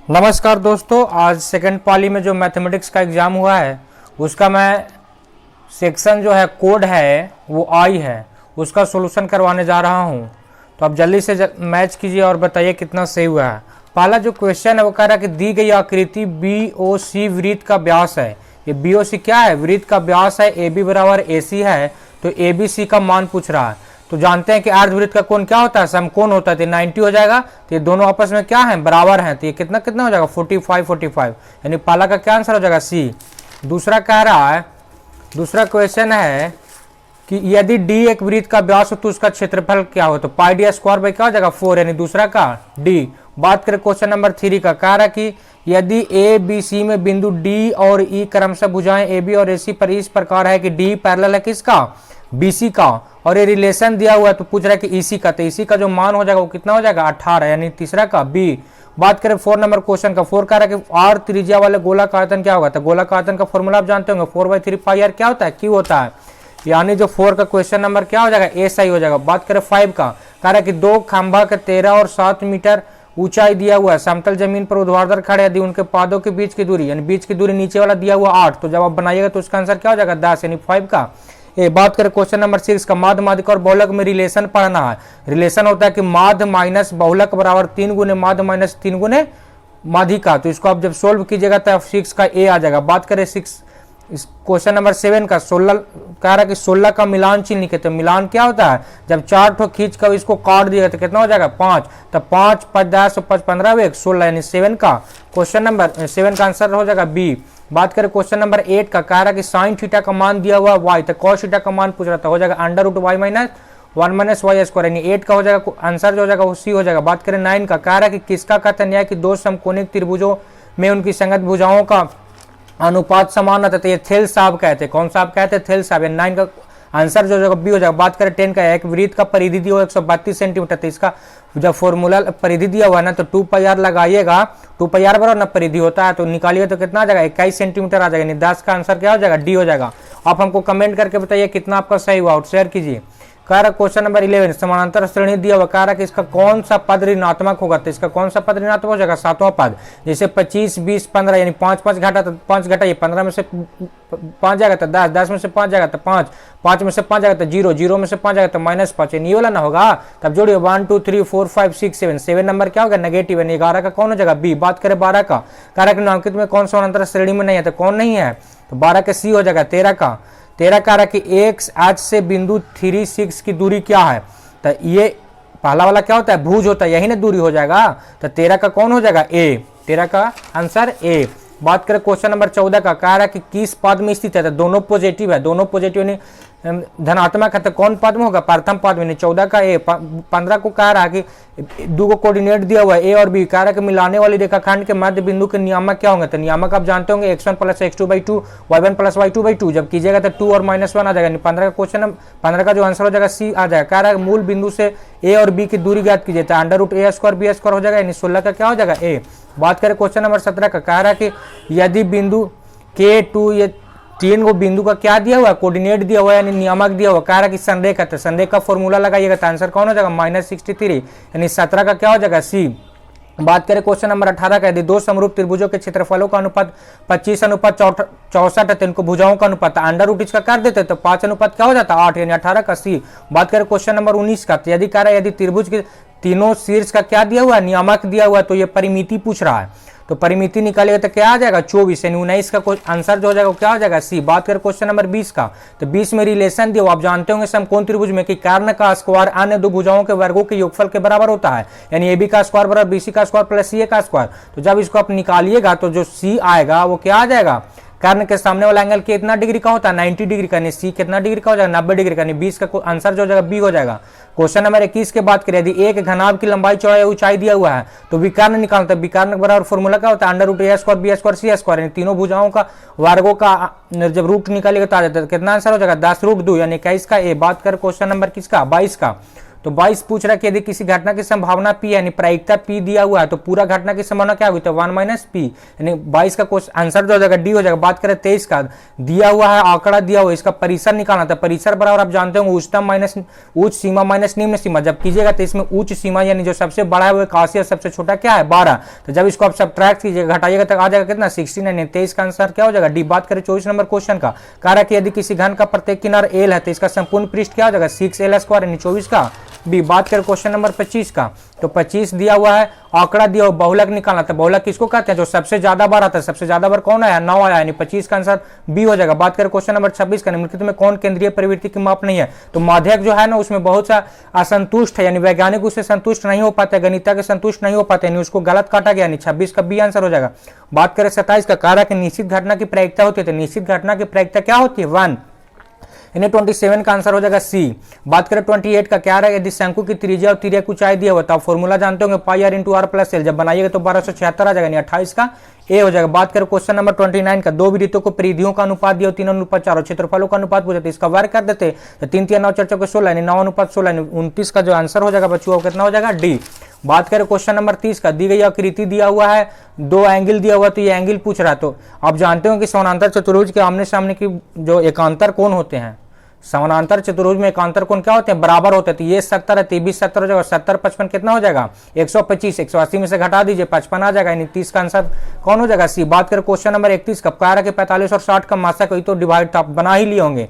नमस्कार दोस्तों, आज सेकंड पाली में जो मैथमेटिक्स का एग्ज़ाम हुआ है उसका मैं सेक्शन जो है कोड है वो आई है उसका सॉल्यूशन करवाने जा रहा हूं। तो आप जल्दी से मैच कीजिए और बताइए कितना सही हुआ है। पहला जो क्वेश्चन है वो कह रहा है कि दी गई आकृति BOC वृत्त का व्यास है। ये BOC क्या है? वृत्त का व्यास है। AB बराबर AC है तो ABC का मान पूछ रहा है। तो जानते हैं कि अर्धवृत्त का कोण क्या होता है? समकोण होता है। तो 90 हो जाएगा। तो ये दोनों आपस में क्या है? बराबर हैं। तो ये कितना कितना हो जाएगा? 45 यानी पहला का क्या आंसर हो जाएगा? सी। दूसरा कह रहा है, दूसरा क्वेश्चन है कि यदि D एक वृत्त का व्यास हो तो उसका क्षेत्रफल क्या हो? तो पाई डी स्क्वायर बाई क्या हो जाएगा? 4, यानी दूसरा का D। बात करें क्वेश्चन नंबर 3 का, कह रहा कि यदि ABC में बिंदु D और E क्रमशः भुजाएं AB और AC पर इस प्रकार है कि D पैरेलल है किसका? BC का, और ये रिलेशन दिया हुआ है तो पूछ रहा है कि EC का। तो EC का जो मान हो जाएगा वो कितना हो जाएगा? 18, यानी तीसरा का B। बात करें 4 नंबर क्वेश्चन का, 4 कह रहा है कि R त्रिज्या वाले गोलाकार आयतन क्या होगा? तो गोलाकार आयतन का फॉर्मूला आप जानते होंगे, 4/3 पाई R क्या होता है? Q होता है। यानी जो 4 का क्वेश्चन नंबर क्या हो जाएगा? A सही हो जाएगा। बात करें 5 का, कह रहा है कि दो खंभा के 13 और 7 मीटर ऊंचाई दिया हुआ है, समतल जमीन पर ऊर्ध्वाधर खड़े, यदि उनके पादों के बीच की दूरी, यानी बीच की दूरी नीचे वाला दिया हुआ 8, तो जब आप बनाइएगा तो उसका आंसर क्या हो जाएगा? 10, यानी 5 का ए। बात करें क्वेश्चन नंबर 6 का, माध्य माध्यिका और बहुलक में रिलेशन पढ़ना है। रिलेशन होता है कि माध्य माइनस बहुलक बराबर 3 गुने माध्य माइनस 3 गुने माध्यिका। तो इसको आप जब सोल्व कीजिएगा तो 6 का ए आ जाएगा। बात करें इस क्वेश्चन नंबर 7 का, 16 कह रहा है कि 16 का मिलान चिन्ह लिखे। तो मिलान क्या होता है? जब 4 ठो खींच कर इसको काट दिएगा तो कितना हो जाएगा? 5। तो 5 5 10 5 15 16, यानी 7 का क्वेश्चन नंबर 7 का आंसर हो जाएगा बी। बात करें क्वेश्चन नंबर 8 का, कह रहा है कि साइन थीटा का मान दिया हुआ y, तो कॉस थीटा का मान पूछ रहा था, हो जाएगा √y minus 1 minus Y square, यानी 8 का हो जाएगा आंसर जो हो जाएगा वो सी हो जाएगा। बात करें 9 का, कह रहा है कि किसका कथन न्याय कि दो समकोणिक त्रिभुजों में उनकी संगत भुजाओं का अनुपात समान रहता है। तो ये थेल साहब कहते हैं। कौन साहब कहते हैं? थेल साहब। 9 का आंसर जो होगा बी हो जाएगा। बात करें 10 का, एक वृत्त का परिधि दिया हुआ 132 सेंटीमीटर, तो इसका जब फॉर्मूला परिधि दिया हुआ है ना तो 2 पाई आर लगाइएगा, 2 पाई आर बराबर ना परिधि होता है, तो निकालिए तो कितना आ जाएगा? 21 सेंटीमीटर आ जाएगा, यानी 10 का आंसर क्या हो जाएगा? डी हो जाएगा। आप हमको कमेंट करके बताइए कितना आपका सही हुआ और शेयर कीजिए। कह रहा क्वेश्चन नंबर 11, समानांतर श्रेणी दिया हुआ, कह रहा कि इसका कौन सा पद ऋणात्मक होगा? तो इसका कौन सा पद ऋणात्मक हो जाएगा? 7वां पद। जैसे 25 20 15, यानी 5 5 घटा तो 5 घटाइए, 15 में से 5 जाएगा तो 10, 10 में से 5 जाएगा तो 5, 5 में से 5 जाएगा तो 0, 0 में से 5 जाएगा तो -5, ये वाला ना होगा। तब जोड़िए 1 2 3 4 5 6 7, 7 नंबर क्या होगा? नेगेटिव, यानी 11 का कौन हो जाएगा? बी। बात करें 12 का, कह रहा कि निम्नलिखित में कौन समानांतर श्रेणी में नहीं है? तो कौन नहीं है? तो 12 का सी हो जाएगा। 13 का, 13 कह रहा कि एक्स एच से बिंदु 3 6 की दूरी क्या है? तो ये पहला वाला क्या होता है? भुज होता है, यही ना दूरी हो जाएगा। तो 13 का कौन हो जाएगा? ए। 13 का आंसर ए। बात करें क्वेश्चन नंबर 14 का, कह रहा कि किस पद में स्थित है? तो दोनों पॉजिटिव है, दोनों पॉजिटिव यानी धनात्मक है, तो कौन पद में होगा? प्रथम पद में। 14 का ए। 15 को कह रहा है कि दो को कोऑर्डिनेट दिया हुआ है ए और बी, कह रहा है कि मिलाने वाली रेखाखंड के मध्य बिंदु के नियामक क्या होंगे? तो नियामक आप जानते होंगे x1 + x2/2 y1 + y2/2, जब कीजिएगा तो 2 और -1 आ जाएगा। 15 का क्वेश्चन, 15 का जो आंसर हो जाएगा सी आ जाएगा। कह रहा है मूल बिंदु से ए और बी की दूरी ज्ञात कीजिए, तो √a² b² हो जाएगा, यानी 16 का क्या हो जाएगा? ए। बात करें क्वेश्चन नंबर 17 का, कह रहा है कि यदि बिंदु K2 ये 3 को बिंदु का क्या दिया हुआ है? कोऑर्डिनेट दिया हुआ है, यानी नियामक दिया हुआ। कह रहा है कि संरेख है, तो संरेख का फॉर्मूला लगाइएगा तो आंसर कौन हो जाएगा? -63, यानी 17 का क्या हो जाएगा? सी। बात करें क्वेश्चन नंबर 18 का, यदि दो समरूप त्रिभुजों के क्षेत्रफलों का अनुपात 25:64 है तो इनको भुजाओं का अनुपात √, इसका कर देते तो 5 क्या हो जाता? 8, यानी 18 का सी। बात करें क्वेश्चन नंबर 19 का, यदि कह रहा है यदि त्रिभुज के तीनों शीर्ष का क्या दिया हुआ है? नियामक दिया हुआ है, तो ये परिमिति पूछ रहा है, तो परिमिति निकालिएगा तो क्या आ जाएगा? 24, यानी 19 का आंसर जो हो जाएगा क्या हो जाएगा? सी। बात करें क्वेश्चन नंबर 20 का, तो 20 में रिलेशन दिया, आप जानते होंगे समकोण त्रिभुज में कि कर्ण का स्क्वायर अन्य दो भुजाओं के वर्गों के योगफल के बराबर होता है, यानी AB का स्क्वायर बराबर BC का स्क्वायर प्लस CA का स्क्वायर। तो जब इसको आप निकालिएगा तो जो सी आएगा वो क्या आ जाएगा? कर्ण के सामने वाला एंगल कितना डिग्री का होता है? 90 डिग्री का, यानी सी कितना डिग्री का हो जाएगा? 90 डिग्री का, यानी 20 का आंसर जो हो जाएगा बी हो जाएगा। क्वेश्चन नंबर 21 के बात करें, यदि एक घनाभ की लंबाई चौड़ाई ऊंचाई दिया हुआ है तो विकर्ण निकालना है। विकर्ण के बराबर फॉर्मूला क्या होता है? √a² b² c², यानी तीनों भुजाओं का वर्गों का जब रूट निकालिएगा तो आ जाता है, कितना आंसर हो जाएगा? 10√2, यानी 21 का ए। बात कर क्वेश्चन नंबर किसका? 22 का, तो 22 पूछ रहा है कि यदि किसी घटना की संभावना P यानी प्रायिकता P दिया हुआ है तो पूरा घटना की संभावना क्या हुई, तो 1 माइनस P, यानी 22 का क्वेश्चन आंसर जो हो जाएगा D हो जाएगा। बात करें 23 का, दिया हुआ है आंकड़ा दिया हुआ, इसका परिसर निकालना था। परिसर बराबर आप जानते होंगे उच्चतम माइनस उच्च सीमा माइनस निम्न सीमा। जब कीजिएगा तो इसमें उच्च सीमा यानी जो सबसे बड़ा है वो 81 और सबसे छोटा क्या है 12। तो जब इसको आप सब्ट्रैक्ट कीजिएगा घटाइएगा तो आ जाएगा कितना 16, यानी 23 का आंसर क्या हो जाएगा डी। बात करें 24 नंबर क्वेश्चन का, कह रहा है कि यदि किसी घन का प्रत्येक किनारा L है तो इसका संपूर्ण पृष्ठ क्या हो जाएगा 6L² यानी 24 का बी। बात करें क्वेश्चन नंबर 25 का, तो 25 दिया हुआ है आंकड़ा दिया हुआ, बहुलक निकालना था। बहुलक किसको कहते हैं, जो सबसे ज्यादा बार आता है। सबसे ज्यादा बार कौन आया 9 आया, यानी 25 का आंसर बी हो जाएगा। बात करें क्वेश्चन नंबर 26 का, निम्नलिखित में कौन केंद्रीय प्रवृत्ति की माप नहीं है, तो माध्यक जो है ना उसमें बहुत सा असंतुष्ट है, यानी वैज्ञानिक उससे संतुष्ट नहीं हो पाते, गणिता के संतुष्ट नहीं हो पाते, यानी उसको गलत काटा गया, यानी 26 का बी आंसर हो जाएगा। बात करें 27 का, कह रहा है कि निश्चित घटना की प्रायिकता होती है, तो निश्चित घटना की प्रायिकता क्या होती है 1, यानी 27 का आंसर हो जाएगा सी। बात करें 28 का, क्या है यदि शंकु की त्रिज्या और तिर्यक ऊंचाई दिया हुआ तो आप फॉर्मूला जानते होंगे pi R into R plus L, जब बनाइएगा तो 1276 आ जाएगा, यानी 28 का ए हो जाएगा। बात करें क्वेश्चन नंबर 29 का, दो वृत्तों को परिधियों का अनुपात दिया 3:4 और क्षेत्रफलों का अनुपात पूछा तो इसका वर्ग कर देते, तो 3 3 9 4 4 16 यानी 9:16 यानी 29 का जो आंसर हो जाएगा बच्चों वो कितना हो जाएगा डी। बात करें क्वेश्चन नंबर 30 का, दी गई आकृति दिया हुआ है, दो एंगल दिया हुआ, तो ये एंगल पूछ रहा है। तो आप जानते हो कि समानांतर चतुर्भुज के आमने सामने की जो एकांतर कोण होते हैं, समानांतर चतुर्भुज में एकांतर कोण क्या होते हैं बराबर होते हैं। तो ये 70 है, 23 70 हो जाएगा, 70 55 कितना हो जाएगा 125, 180 में से घटा दीजिए 55 आ जाएगा, यानी 30 का आंसर कौन हो जाएगा सी। बात करें क्वेश्चन नंबर 31 का, कह रहा है कि 45 और 60 का मासक कोई तो डिवाइड आप बना ही लिए होंगे,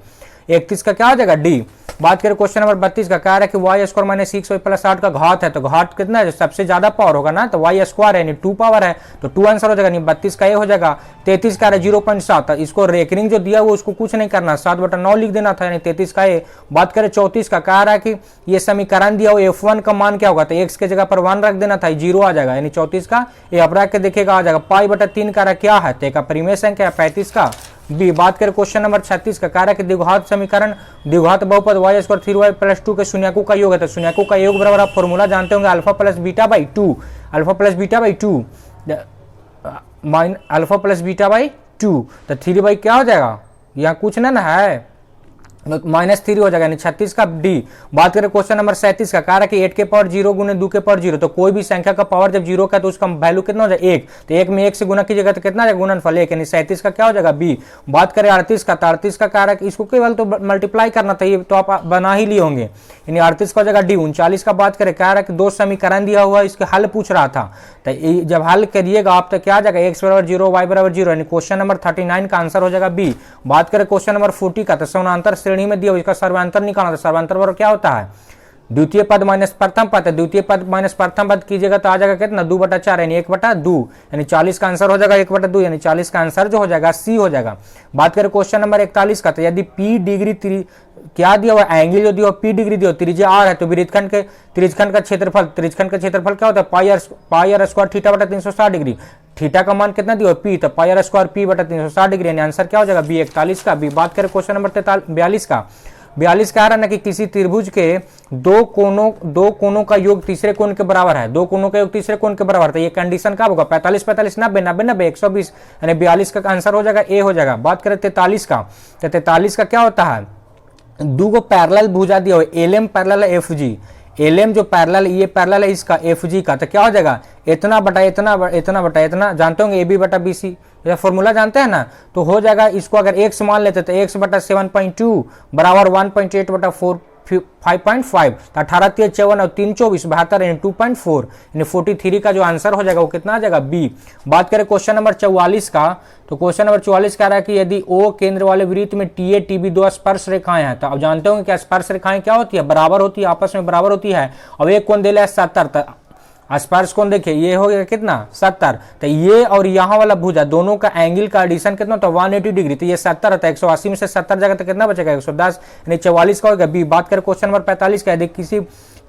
31 का क्या हो जाएगा डी। बात करें क्वेश्चन नंबर 32 का, कह रहा है कि Y square minus 6 Y plus 8 का घात है, तो घात कितना है सबसे ज्यादा पावर होगा ना, तो वाई स्क्वायर है यानी 2 पावर है, तो 2 आंसर हो जाएगा, यानी 32 का ए हो जाएगा। 33 का 0.7, इसको रेकरिंग जो दिया हुआ उसको कुछ नहीं करना, 7/9 लिख देना था, यानी 33 का ए। बात करें 34 का, कह रहा है कि ये समीकरण दिया हुआ f1 का मान क्या होगा, तो x के जगह पर 1 रख देना था, 0 आ जाएगा, यानी 34 का ए। अब रख के देखेगा आ जाएगा पाई/3 का क्या है, तो का परिमेय संख्या है 35 का बी। बात करें क्वेश्चन नंबर 36 का, कह रहा है कि द्विघात समीकरण द्विघात बहुपद y स्क्वायर 3y प्लस 2 के शून्यकों का योग है, तो शून्यकों का योग बराबर आप फॉर्मूला जानते होंगे alpha plus beta by 2, alpha plus beta by 2 alpha plus beta by 2, तो 3 बाई क्या हो जाएगा, यहाँ कुछ ना है -3 हो जाएगा, यानी 36 का डी। बात करें क्वेश्चन नंबर 37 का, कह रहा है कि 8 के पावर 0 गुने 2 के पावर 0, तो कोई भी संख्या का पावर जब 0 का तो उसका वैल्यू कितना हो जाएगा 1, तो 1 में 1 से गुना कीजिएगा तो कितना जाएगा गुणनफल 1, यानी 37 का क्या हो जाएगा बी। बात करें 38 का, तो 38 का कह रहा है कि इसको केवल तो मल्टीप्लाई करना था, ये तो आप बना ही लिए होंगे, यानी 38 का हो जाएगा डी। 39 का बात करें, कह रहा है कि दो समीकरण दिया हुआ इसके हल पूछ रहा था, तो जब हल करिएगा आप तो क्या आ जाएगा x बराबर 0 y बराबर 0, यानी क्वेश्चन नंबर 39 का आंसर हो जाएगा बी। बात करें क्वेश्चन नंबर 40 का, तो समानांतर श्रेणी में दिया हुआ इसका सर्वांतर निकालना, तो सर्वांतर बराबर क्या होता है द्वितीय पद माइनस प्रथम पद है, द्वितीय पद माइनस प्रथम पद कीजिएगा तो आ जाएगा कितना 2/4 यानी 1/2, यानी 40 का आंसर हो जाएगा 1/2, यानी 40 का आंसर जो हो जाएगा सी हो जाएगा। बात करें क्वेश्चन नंबर 41 का, तो यदि P डिग्री क्या दिया हुआ एंगल जो दिया हुआ P डिग्री दिया त्रिज्या r है, तो वृत्तखंड का क्षेत्रफल क्या होता है पाई आर स्क्वायर थीटा/360 डिग्री, थीटा का मान कितना दिया P, तो पाई आर स्क्वायर P/360 डिग्री, यानी आंसर क्या हो जाएगा बी 41 का बी। बात करें क्वेश्चन नंबर 42 का, 42 कह रहा है ना कि किसी त्रिभुज के दो कोनों का योग तीसरे कोण के बराबर है, दो कोनों का योग तीसरे कोण के बराबर, तो ये कंडीशन कब होगा 45 45 90 90 90 120, यानी 42 का आंसर हो जाएगा ए हो जाएगा। बात करें 43 का, तो 43 का क्या होता है दो को पैरेलल भुजा दिया हो LM parallel F G, LM जो पैरेलल ये पैरेलल है इसका एफ जी का, तो क्या हो जाएगा इतना बटा इतना जानते होंगे AB/BC, यह फॉर्मूला जानते हैं ना, तो हो जाएगा इसको अगर x मान लेते तो x/7.2 बराबर 1.8/4 5.5, तो 18 3 54 और 3 24 72 यानी 2.4, यानी 43 का जो आंसर हो जाएगा वो कितना आ जाएगा बी। बात करें क्वेश्चन नंबर 44 का, तो क्वेश्चन नंबर 44 कह रहा है कि यदि O केंद्र वाले वृत्त में TA TB दो स्पर्श रेखाएं हैं, तो आप जानते होंगे क्या स्पर्श रेखाएं क्या होती है बराबर होती है, आपस में बराबर होती है। अब एक कोण दे लिया 70, स्पर्श कोण देखिए ये हो गया कितना 70, तो ये और यहाँ वाला भुजा दोनों का एंगल का एडिशन कितना तो 180 डिग्री, तो ये 70 है, 180 में से 70 जगह तो कितना बचेगा 110, यानी 44 का होगा बी। बात करें क्वेश्चन नंबर 45 का, यदि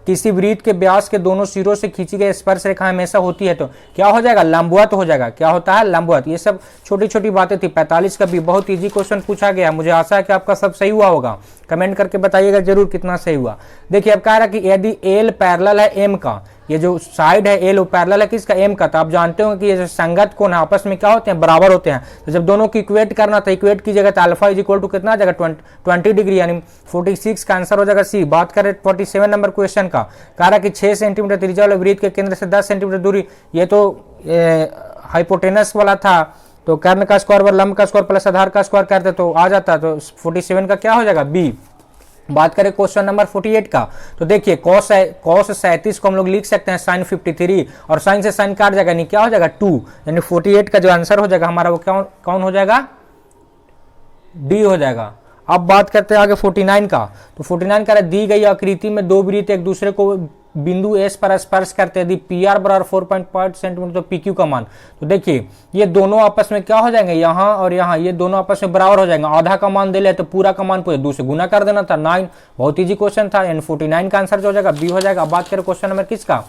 किसी वृत्त के व्यास के दोनों सिरों से खींची गई स्पर्श रेखा हमेशा होती है तो क्या हो जाएगा लंबवत हो जाएगा, क्या होता है लंबवत। ये सब छोटी छोटी बातें थी। 45 का भी बहुत इजी क्वेश्चन पूछा गया, मुझे आशा है कि आपका सब सही हुआ होगा, कमेंट करके बताइएगा जरूर कितना सही हुआ। देखिए अब कह रहा है कि यदि एल पैरेलल है एम का, ये जो साइड है एल वो पैरेलल है किसका, एम का। तो आप जानते हो कि ये जो संगत कोण है आपस में क्या होते हैं, बराबर होते हैं। तो जब दोनों को इक्वेट करना था, इक्वेट कीजिएगा तो अल्फा इज इक्वल टू कितना आ जाएगा 20 डिग्री, यानी 46 का आंसर हो जाएगा सी। बात करें 47 नंबर क्वेश्चन का, कह रहा कि 6 सेंटीमीटर त्रिज्या वाले वृत्त के केंद्र से 10 सेंटीमीटर दूरी, ये तो हाइपोटेनस वाला था, तो कर्ण का स्क्वायर वर लंब का स्क्वायर प्लस आधार का स्क्वायर करते तो आ जाता। तो 47 का क्या हो जाएगा, बी। बात करें क्वेश्चन नंबर 48 का, तो देखिए cos 37 को हम लोग लिख सकते हैं sin 53, और sin से sin काट जाएगा, यानी क्या हो जाएगा 2, यानी 48 का जो आंसर हो जाएगा हमारा वो कौन हो जाएगा, डी हो जाएगा। अब बात करते हैं आगे 49 का, तो 49 का दी गई आकृति में दो वृत्त एक दूसरे को बिंदु एस पर स्पर्श करते, यदि पी आर बराबर 4.5 सेंटीमीटर तो पी क्यू का मान, तो देखिए ये दोनों आपस में क्या हो जाएंगे, यहाँ और यहाँ ये दोनों आपस में बराबर हो जाएंगे। आधा का मान दे ले तो पूरा का मान पूरे 2 से गुना कर देना था, 9, बहुत इजी क्वेश्चन था, यानी 49 का आंसर जो हो जाएगा बी हो जाएगा। बात करें क्वेश्चन नंबर किसका,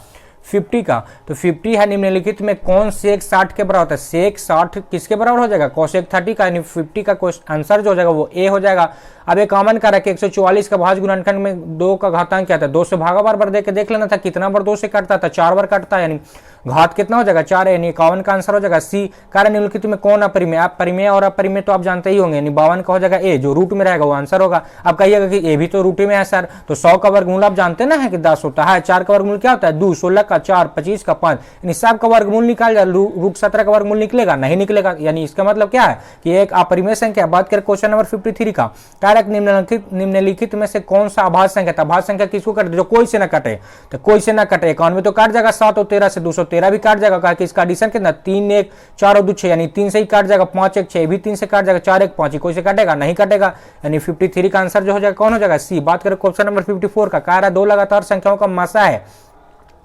50 का, तो 50 है निम्नलिखित में कौन सेक 60 के बराबर होता है, सेक 60 किसके बराबर हो जाएगा, कोसेक 30 का, यानी 50 का आंसर जो हो जाएगा वो ए हो जाएगा। अब एक कॉमन कर कि 144 का भाज्य गुणनखंड में 2 का घातांक क्या था, 2 से भागा बार दे के देख लेना था कितना बार 2 से कटता था, 4 बार कटता है, यानी घात कितना हो जाएगा 4 है, यानी 51 का आंसर हो जाएगा सी। कारण निम्नलिखित में कौन अपरिमेय, आप परिमेय और अपरिमेय तो आप जानते ही होंगे, यानी 52 का हो जाएगा ए, जो रूट में रहेगा वो आंसर होगा। अब कहिएगा कि ए भी तो रूट में है सर, तो 100 का वर्गमूल आप जानते ना है कि 10 होता है, 4 का वर्गमूल क्या होता है 2, 16 का 4, 25 का 5, यानी सब का वर्गमूल निकाल जाए, रूट 17 का वर्गमूल निकलेगा नहीं निकलेगा, यानी इसका मतलब क्या है कि एक अपरिमेय संख्या। बात करें क्वेश्चन नंबर 53 का, कारक निम्नलिखित में से कौन सा अभाज्य संख्या था, अभाज्य संख्या किसको कटे, जो कोई से ना कटे, तो कोई से ना कटे, 91 तो काट जाएगा, 7 और 13 से 213 भी काट जाएगा, कि इसका एडिशन कितना 3 1 4 और 2 6, यानी 3 से ही काट जाएगा, 5 1 6 भी 3 से काट जाएगा, 4 1 5 कोई से काटेगा नहीं काटेगा, यानी 53 का आंसर जो हो जाएगा कौन हो जाएगा सी। बात करें क्वेश्चन नंबर 54 का, कह रहा है 2 लगातार संख्याओं का मासा है,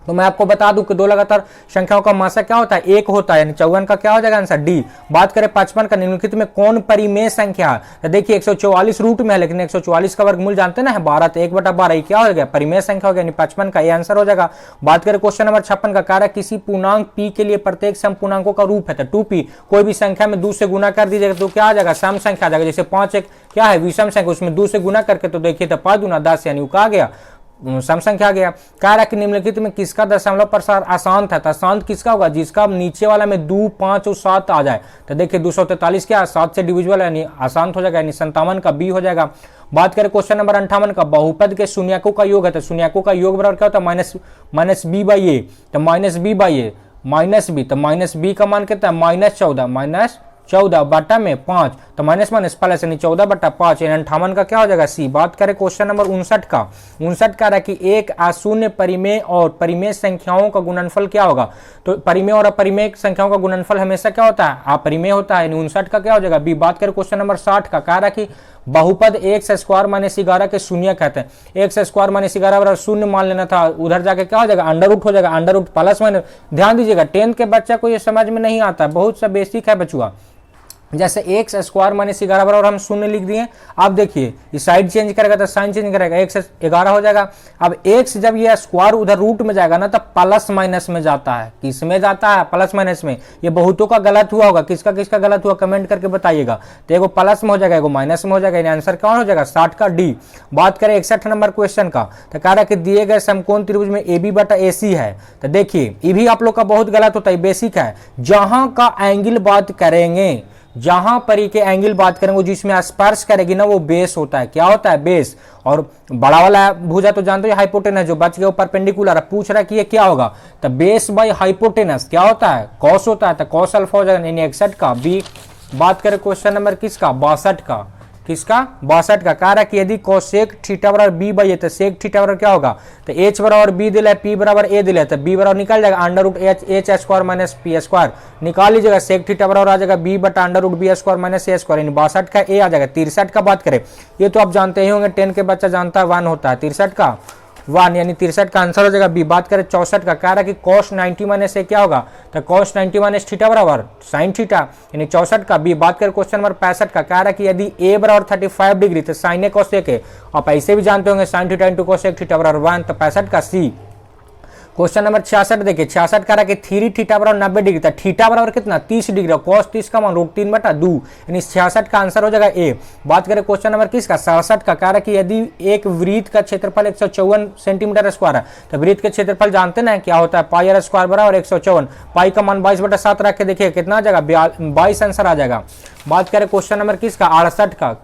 तो मैं आपको बता दूं कि 2 लगातार संख्याओं का मासा क्या होता है 1 होता है, यानी 54 का क्या हो जाएगा आंसर डी। बात करें 55 का, निम्नलिखित में कौन परिमेय संख्या है, तो देखिए 144 रूट में है, लेकिन 144 का वर्गमूल जानते ना है 12, तो 1/12 क्या हो गया परिमेय संख्या हो गया, यानी 55 का ये आंसर हो जाएगा। बात करें क्वेश्चन नंबर 56 का, कार्य किसी पूर्णांक पी के लिए प्रत्येक सम पूर्णांकों का रूप है, तो 2p कोई भी संख्या में 2 से गुना कर दीजिएगा तो क्या आ जाएगा सम संख्या आ जाएगा, जैसे 5 एक क्या है विषम संख्या, उसमें 2 से गुना करके तो देखिए तो 5 दूना 10, यानी क्या आ गया सम संख्या आ गया। कार्य कि निम्नलिखित में किसका दशमलव प्रसार अशांत है, तो अशांत किसका होगा, जिसका नीचे वाला में 2 5 और 7 आ जाए, तो देखिए 243 क्या 7 से डिविजिबल यानी अशांत हो जाएगा, यानी 57 का बी हो जाएगा। बात करें क्वेश्चन नंबर 58 का, बहुपद के शून्यकों का योग है, तो शून्यकों का योग बराबर क्या होता है माइनस बी बाई ए, तो minus B by A minus B, तो माइनस बी का मान कितना है -14 बटा में 5, तो माइनस प्लस यानी 14/5, यानी 58 का क्या हो जाएगा सी। बात करें क्वेश्चन नंबर 59 का, 59 का रहा कि एक अशून्य परिमेय और परिमेय संख्याओं का गुणनफल क्या होगा, तो परिमेय और अपरिमेय संख्याओं का गुणनफल हमेशा क्या होता है अपरिमेय होता है, 59 का क्या हो जाएगा बी। बात करें क्वेश्चन नंबर 60 का, कह रहा कि बहुपद x² - 11 के शून्य कहते हैं, x² - 11 बराबर शून्य मान लेना था, उधर जाके क्या हो जाएगा अंडर रूट हो जाएगा, अंडर रूट प्लस माइनस। ध्यान दीजिएगा 10th के बच्चा को ये समझ में नहीं आता, बहुत सा बेसिक है बचुआ, जैसे x² - 11 बराबर हम शून्य लिख दिए, अब देखिए इस साइड चेंज करेगा तो साइन चेंज करेगा, x 11 हो जाएगा। अब x जब ये स्क्वायर उधर रूट में जाएगा ना तो प्लस माइनस में जाता है, किस में जाता है प्लस माइनस में। ये बहुतों का गलत हुआ होगा, किसका किसका गलत हुआ कमेंट करके बताइएगा। तो एगो प्लस में हो जाएगा एगो माइनस में हो जाएगा, यानी आंसर कौन हो जाएगा 60 का डी। बात करें 61 नंबर क्वेश्चन का, तो कह रहा है कि दिए गए समकोण त्रिभुज में AB बटा AC है, तो देखिए ये भी आप लोग का बहुत गलत होता है, बेसिक है। जहां का एंगल बात करेंगे, जहां पर के एंगल बात करेंगे जिसमें स्पर्श करेगी ना वो बेस होता है, क्या होता है बेस। और बड़ा वाला भुजा तो जानते हो हाइपोटेनस, जो बच गया वो परपेंडिकुलर है, पूछ रहा है कि ये क्या होगा, तो बेस बाय हाइपोटेनस क्या होता है कॉस होता है, तो कॉस अल्फा हो जाएगा, यानी 61 का बी। बात करें क्वेश्चन नंबर किसका 62 का, किसका 62 का, कह रहा है कि यदि कोसेक थीटा बराबर बी बाई ए, तो सेक थीटा बराबर क्या होगा, तो एच बराबर बी दिला है, पी बराबर ए दिला है, तो बी बराबर निकल जाएगा under root H square minus P square, निकाल लीजिएगा, सेक थीटा बराबर आ जाएगा बी बटा under root B square minus A square, यानी 62 का ए आ जाएगा। 63 का बात करें, ये तो आप जानते ही होंगे, 10 के बच्चा जानता है 1 होता है, 63 का 1, यानी 63 का आंसर हो जाएगा बी। बात करें 64 का, कह रहा है कि cos 90 माइनस ए क्या होगा, तो cos 90 माइनस थीटा बराबर sin थीटा, यानी 64 का बी। बात करें क्वेश्चन नंबर 65 का, कह रहा है कि यदि a बराबर 35 डिग्री तो sin ए cos ए के, आप ऐसे भी जानते होंगे sin theta into cos theta बराबर 1, तो 65 का सी। क्वेश्चन नंबर 66 देखिए, 66 कह रहा है कि 3 थीटा बराबर 90 डिग्री था, थीटा बराबर कितना 30 डिग्री, कॉस 30 का मान √3/2, यानी 66 का आंसर हो जाएगा ए। बात करें क्वेश्चन नंबर किसका 67 का, कह रहा है कि यदि एक वृत्त का क्षेत्रफल 154 सेंटीमीटर स्क्वायर है, तो वृत्त के क्षेत्रफल जानते ना क्या होता है, पाई आर स्क्वायर बराबर 154, पाई का मान 22/7 रख के देखिए कितना आ जाएगा 22 आंसर आ जाएगा। बात करें क्वेश्चन नंबर किसका 68 का,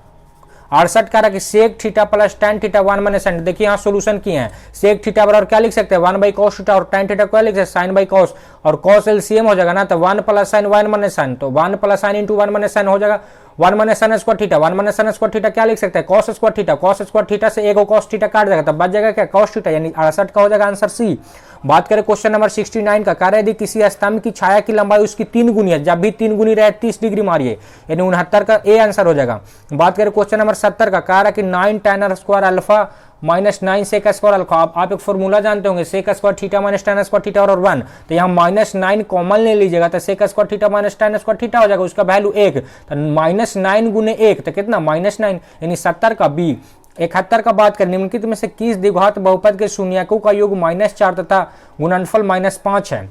68 कह रहा है कि sec theta plus tan theta 1 - sin, देखिए यहाँ सोल्यूशन किए हैं, सेक थीटा बराबर क्या लिख सकते हैं 1/cos थीटा, और tan थीटा क्या लिख सकते हैं sin/cos, और cos एलसीएम हो जाएगा ना, तो 1 + sin 1 - sin, तो 1 + sin × 1 - sin हो जाएगा 1 - sin square theta, 1 - sin square theta क्या लिख सकते हैं cos square theta, cos square theta से एक cos थीटा काट जाएगा, तब बच जाएगा क्या cos थीटा, यानी 68 का हो जाएगा आंसर सी। बात करें क्वेश्चन नंबर 69 का, कह रहे यदि किसी स्तंभ की छाया की लंबाई उसकी 3 गुनी है, जब भी 3 गुनी रहे 30 डिग्री मारिए, यानी 69 का ए आंसर हो जाएगा। बात करें क्वेश्चन नंबर 70 का, कह रहा कि 9 tan r square alpha -9 sec square alpha, आप एक फॉर्मूला जानते होंगे sec square theta - tan square theta और 1, तो यहाँ -9 कॉमन ले लीजिएगा, तो sec square theta - tan square theta हो जाएगा, उसका वैल्यू 1, तो -9 × 1 तो कितना -9, यानी 70 का बी। 71 का बात करें, निम्नलिखित में से किस द्विघात बहुपद के शून्यकों का योग -4 तथा गुणनफल -5 है।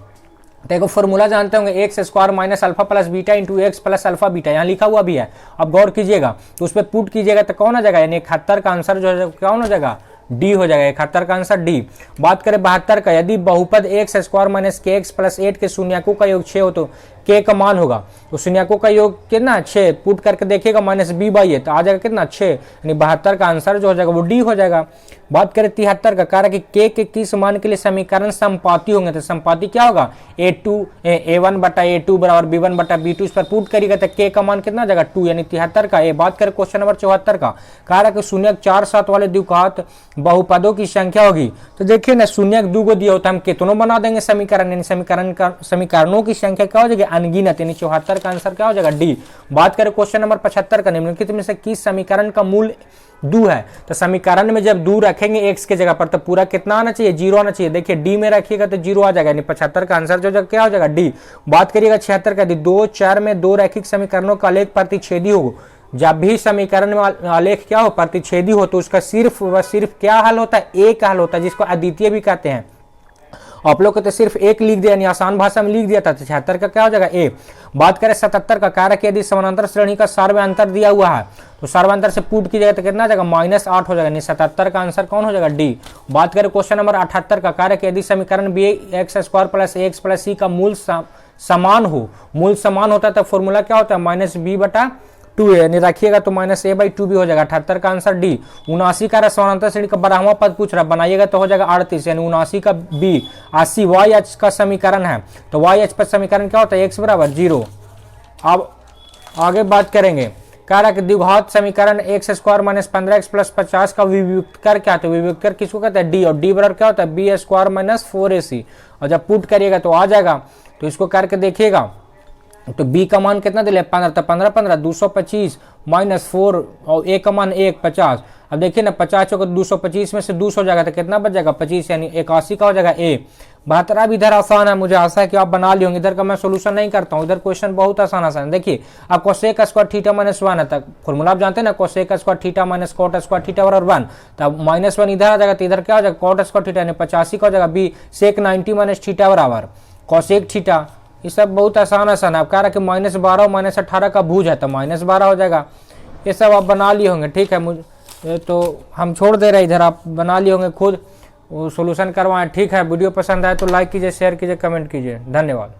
देखो फॉर्मूला जानते होंगे x square minus alpha plus beta into x plus alpha beta, यहाँ लिखा हुआ भी है, अब गौर कीजिएगा, तो उस पर पुट कीजिएगा तो कौन आ जाएगा, यानी 71 का आंसर जो है कौन हो जाएगा डी हो जाएगा, 71 का आंसर डी। बात करें 72 का, यदि बहुपद एक्स स्क्वायर माइनस के एक्स प्लस 8 के शून्यकों का योग 6 हो तो के का मान होगा, तो शून्यकों का योग कितना 6, पुट करके देखिएगा -b/a, तो आ जाएगा कितना 6, यानी 72 का आंसर जो हो जाएगा वो डी हो जाएगा। बात करें 73 का, कह रहा है कि के किस मान के लिए समीकरण संपाती होंगे, तो संपाती क्या होगा a1/a2 बराबर b1/b2, इस पर पुट करिएगा तो के का मान कितना जाएगा 2, यानी 73 का ए। बात करें क्वेश्चन नंबर 74 का, कह रहा है कि शून्यक 4, 7 वाले द्विघात बहुपदों की संख्या होगी, तो देखिए ना शून्यक 2 को दिया होता है, हम कितनों बना देंगे समीकरण, यानी समीकरणों की संख्या क्या हो जाएगी अनगिनत, यानी 74 का आंसर क्या हो जाएगा डी। बात करें क्वेश्चन नंबर 75 का, निम्नलिखित में से किस समीकरण का मूल 2 है, तो समीकरण में जब 2 रखेंगे एक्स के जगह पर तो पूरा कितना आना चाहिए 0 आना चाहिए, देखिए डी में रखिएगा तो 0 आ जाएगा, यानी 75 का आंसर जो क्या हो जाएगा डी। बात करिएगा 76 का, 2, 4 में 2 रैखिक समीकरणों का आलेख प्रतिच्छेदी हो, जब भी समीकरण में आलेख क्या हो प्रतिच्छेदी हो तो उसका सिर्फ व सिर्फ क्या हल होता है, एक हल होता है, जिसको अद्वितीय भी कहते हैं। आप लोग को तो सिर्फ एक लिख दिया, यानी आसान भाषा में लिख दिया था, 76 का क्या हो जाएगा ए। बात करें 77 का, कह रहा है कि यदि समानांतर श्रेणी का सर्वांतर दिया हुआ है तो सर्वांतर से पुट कीजिएगा तो कितना जाएगा -8 हो जाएगा, यानी 77 का आंसर कौन हो जाएगा डी। बात करें क्वेश्चन नंबर 78 का, कह रहा है कि यदि समीकरण bx² + ax + c का मूल समान हो, मूल समान होता है तो फॉर्मूला क्या होता है -b/2, यानी रखिएगा तो -a/2 भी हो जाएगा, 78 का आंसर डी। 79 का समानांतर श्रेणी का 12वां पद पूछ रहा है, बनाइएगा तो हो जाएगा 38, यानी 79 का बी। 80 वाई एच का समीकरण है, तो वाई एच पर समीकरण क्या होता है x = 0। अब आगे बात करेंगे, कह रहा है कि द्विघात समीकरण x² - 15x + 50 का विव्युत्तर क्या, तो विव्युत्तर किसको कहते हैं डी, और डी बराबर क्या होता है b² - 4ac, और जब पुट करिएगा तो आ जाएगा, तो इसको करके देखिएगा तो b का मान कितना दिले 15, तो 15 225 -4 और a का मान 1 50। अब देखिए ना 50 को 225 में से 200 हो जाएगा तो कितना बच जाएगा 25, यानी 81 का हो जाएगा ए। 72 भी इधर आसान है, मुझे आशा है कि आप बना लियोगे, इधर का मैं सोल्यूशन नहीं करता हूँ, इधर क्वेश्चन बहुत आसान है। देखिए अब कोसेक स्क्वायर थीटा -1 है, तक फॉर्मूला आप जानते हैं ना, cosec square theta - cot square theta बराबर 1, तब -1 इधर आ जाएगा तो इधर क्या हो जाएगा कॉट स्क्वायर थीटा, यानी 85 का हो जाएगा बी। सेक 90 - थीटा बराबर कोसेक थीटा, ये सब बहुत आसान है। अब कह रहा है कि -12 और -18 का भुज है तो -12 हो जाएगा, ये सब आप बना लिए होंगे, ठीक है, मुझे तो हम छोड़ दे रहे इधर, आप बना लिए होंगे खुद, वो सोल्यूशन करवाएं, ठीक है। वीडियो पसंद आए तो लाइक कीजिए, शेयर कीजिए, कमेंट कीजिए, धन्यवाद।